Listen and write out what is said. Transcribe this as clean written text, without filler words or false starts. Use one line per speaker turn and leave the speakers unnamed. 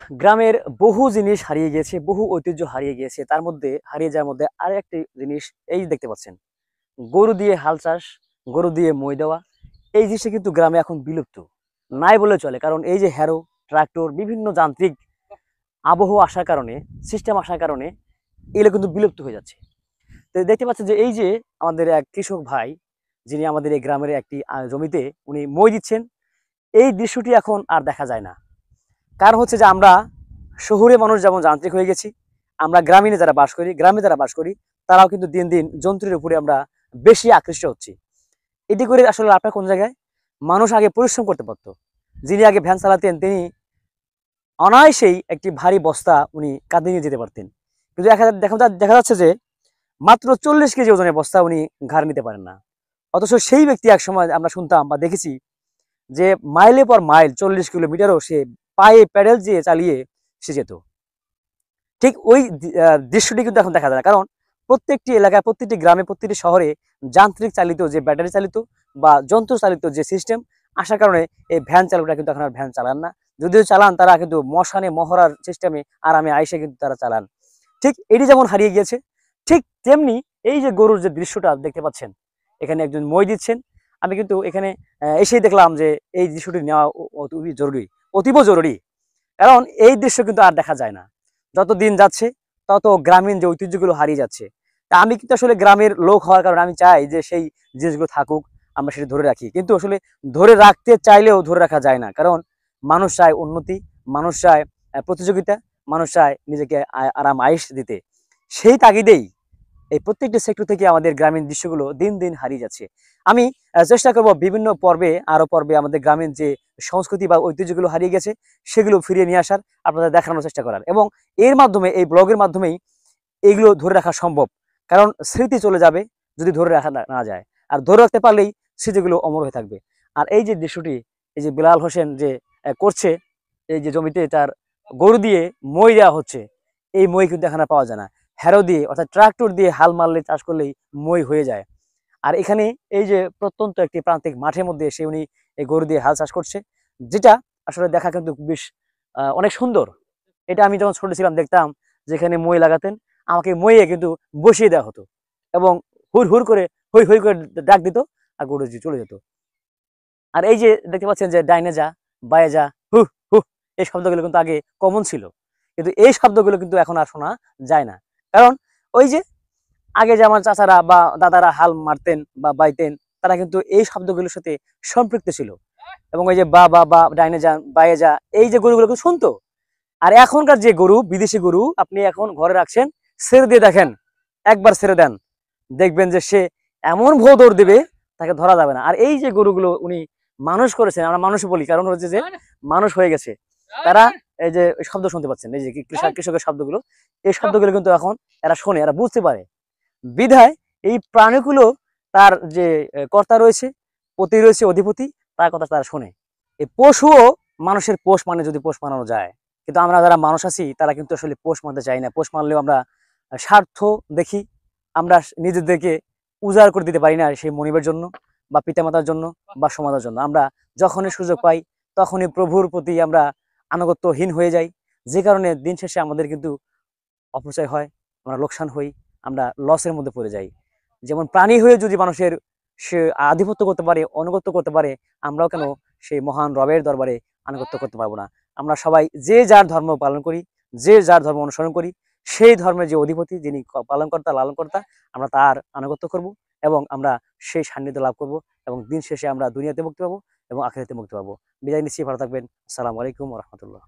গ্রামের বহু জিনিস হারিয়ে গিয়েছে, বহু ঐতিহ্য হারিয়ে গিয়েছে। তার মধ্যে হারিয়ে যাওয়ার মধ্যে আরেকটি জিনিস এই যে দেখতে পাচ্ছেন। গরু দিয়ে হাল চাষ, গরু দিয়ে মই দেওয়া। এই জিনিসটা কিন্তু গ্রামে এখন বিলুপ্ত। নাই বলে চলে। কারণ এই যে হ্যারো, ট্রাক্টর, বিভিন্ন যান্ত্রিক আবহাওয়া আসার কারণে, সিস্টেম আসার কারণে এগুলো কিন্তু বিলুপ্ত হয়ে যাচ্ছে। তো দেখতে পাচ্ছেন যে এই যে আমাদের এক কৃষক ভাই, যিনি আমাদের এই গ্রামের একটি জমিতে উনি মই দিচ্ছেন, এই দৃশ্যটি এখন আর দেখা যায় না। কারণ হচ্ছে যে আমরা শহুরে মানুষ যেমন যান্ত্রিক হয়ে গেছি, আমরা গ্রামীণে যারা বাস করি, গ্রামে যারা বাস করি, তারাও কিন্তু দিন দিন যন্ত্রের উপরে আমরা বেশি আকৃষ্ট হচ্ছি। এটি করে আসলে আপনার কোন জায়গায় মানুষ আগে পরিশ্রম করতে পারতো। যিনি আগে ভ্যান চালাতেন তিনি অনায়াসেই একটি ভারী বস্তা উনি কাঁধে নিয়ে যেতে পারতেন। কিন্তু দেখা যাচ্ছে যে মাত্র 40 কেজি ওজনের বস্তা উনি ঘাড় নিতে পারেন না। অথচ সেই ব্যক্তি এক সময় আমরা শুনতাম বা দেখেছি যে মাইলে পর মাইল 40 কিলোমিটারও সে পায়ে প্যাডেল দিয়ে চালিয়ে সে যেত। ঠিক ওই দৃশ্যটি কিন্তু এখন দেখা যায় না। কারণ প্রত্যেকটি এলাকায়, প্রত্যেকটি গ্রামে, প্রত্যেকটি শহরে যান্ত্রিক চালিত যে ব্যাটারি চালিত বা যন্ত্র চালিত যে সিস্টেম আসার কারণে এই ভ্যান চালকরা কিন্তু এখন আর ভ্যান চালান না। যদিও চালান, তারা কিন্তু মশানে মহড়ার সিস্টেমে আরামে আইসে কিন্তু তারা চালান। ঠিক এটি যেমন হারিয়ে গিয়েছে, ঠিক তেমনি এই যে গরুর যে দৃশ্যটা দেখতে পাচ্ছেন, এখানে একজন মই দিচ্ছেন। আমি কিন্তু এখানে এসেই দেখলাম যে এই দৃশ্যটি নেওয়া অতি জরুরি, অতীব জরুরি। কারণ এই দৃশ্য কিন্তু আর দেখা যায় না। যত দিন যাচ্ছে তত গ্রামীণ যে ঐতিহ্যগুলো হারিয়ে যাচ্ছে। তা আমি কিন্তু আসলে গ্রামের লোক হওয়ার কারণে আমি চাই যে সেই জিনিসগুলো থাকুক, আমরা সেটা ধরে রাখি। কিন্তু আসলে ধরে রাখতে চাইলেও ধরে রাখা যায় না। কারণ মানুষ চায় উন্নতি, মানুষ চায় প্রতিযোগিতা, মানুষ চায় নিজেকে আরাম আয়েশ দিতে। সেই তাগিদেই এই প্রত্যেকটি সেক্টর থেকে আমাদের গ্রামীণ দৃশ্যগুলো দিন দিন হারিয়ে যাচ্ছে। আমি চেষ্টা করব বিভিন্ন পর্বে, আরো পর্বে আমাদের গ্রামীণ যে সংস্কৃতি বা ঐতিহ্যগুলো হারিয়ে গেছে সেগুলো ফিরিয়ে নিয়ে আসার, আপনাদের দেখানোর চেষ্টা করার, এবং এর মাধ্যমে, এই ব্লগের মাধ্যমেই এগুলো ধরে রাখা সম্ভব। কারণ স্মৃতি চলে যাবে যদি ধরে রাখা না যায়, আর ধরে রাখতে পারলেই স্মৃতিগুলো অমর হয়ে থাকবে। আর এই যে দৃশ্যটি, এই যে বিলাল হোসেন যে করছে, এই যে জমিতে তার গরু দিয়ে মই দেওয়া হচ্ছে, এই মই কিন্তু এখানে পাওয়া যায় না। হ্যারো দিয়ে অর্থাৎ ট্রাক্টর দিয়ে হাল মারলে, চাষ করলেই মই হয়ে যায়। আর এখানে এই যে প্রত্যন্ত একটি প্রান্তিক মাঠের মধ্যে এসে উনি এই গরু দিয়ে হাল চাষ করছে, যেটা আসলে দেখা কিন্তু বেশ অনেক সুন্দর। এটা আমি যখন ছোট ছিলাম দেখতাম, যেখানে মই লাগাতেন আমাকে মইয়ে কিন্তু বসিয়ে দেওয়া হতো, এবং হুর হুর করে, হই হই করে ডাক দিত, আর গরু চলে যেত। আর এই যে দেখতে পাচ্ছেন যে ডাইনে যা, বায়ে যা, হু হু, এই শব্দগুলো কিন্তু আগে কমন ছিল। কিন্তু এই শব্দগুলো কিন্তু এখন আর শোনা যায় না। কারণ ওই যে আগে যে আমার চাচারা বা দাদারা হাল মারতেন বা বাইতেন, তারা কিন্তু এই শব্দগুলোর সাথে সম্পৃক্ত ছিল। এবং ওই যে বা বা বা ডাইনে যান, বায়ে যা, এই যে গরুগুলো কিন্তু শুনতো। আর এখনকার যে গরু, বিদেশি গরু আপনি এখন ঘরে রাখছেন, ছেড়ে দিয়ে দেখেন, একবার ছেড়ে দেন, দেখবেন যে সে এমন ভো দৌড় দেবে, তাকে ধরা যাবে না। আর এই যে গরুগুলো উনি মানুষ করেছেন, আমরা মানুষ বলি কারণ হচ্ছে যে মানুষ হয়ে গেছে তারা। এই যে শব্দ শুনতে পাচ্ছেন, এই যে কৃষকের শব্দগুলো, এই শব্দগুলো কিন্তু এখন এরা শোনে, এরা বুঝতে পারে। বিধায় এই প্রাণীগুলো, তার যে কর্তা রয়েছে, পতি রয়েছে, অধিপতি, তার কথা তারা শোনে। এই পশুও মানুষের পোষ মানে, যদি পোষ মানানো যায়। কিন্তু আমরা যারা মানুষ আছি তারা কিন্তু আসলে পোষ মানতে চাই না। পোষ মানলেও আমরা স্বার্থ দেখি, আমরা নিজেদেরকে উজাড় করে দিতে পারি না সেই মনিবের জন্য, বা পিতামাতার জন্য, বা সমাজের জন্য। আমরা যখনই সুযোগ পাই তখনই প্রভুর প্রতি আমরা আনুগত্যহীন হয়ে যাই, যে কারণে দিন শেষে আমাদের কিন্তু অপচয় হয়, আমরা লোকসান হই, আমরা লসের মধ্যে পড়ে যাই। যেমন প্রাণী হয়ে যদি মানুষের সে আধিপত্য করতে পারে, অনুগত্য করতে পারে, আমরাও কেন সেই মহান রবের দরবারে আনুগত্য করতে পারবো না? আমরা সবাই যে যার ধর্ম পালন করি, যে যার ধর্ম অনুসরণ করি, সেই ধর্মের যে অধিপতি, যিনি পালনকর্তা, লালনকর্তা, আমরা তার আনুগত্য করব, এবং আমরা সেই সান্নিধ্য লাভ করব, এবং দিন শেষে আমরা দুনিয়াতে মুক্তি পাবো এবং আখিরাতে মুক্তি পাবো। বিদায় নিচ্ছি, ভালো থাকবেন। আসসালামু আলাইকুম ওয়া রাহমাতুল্লাহ।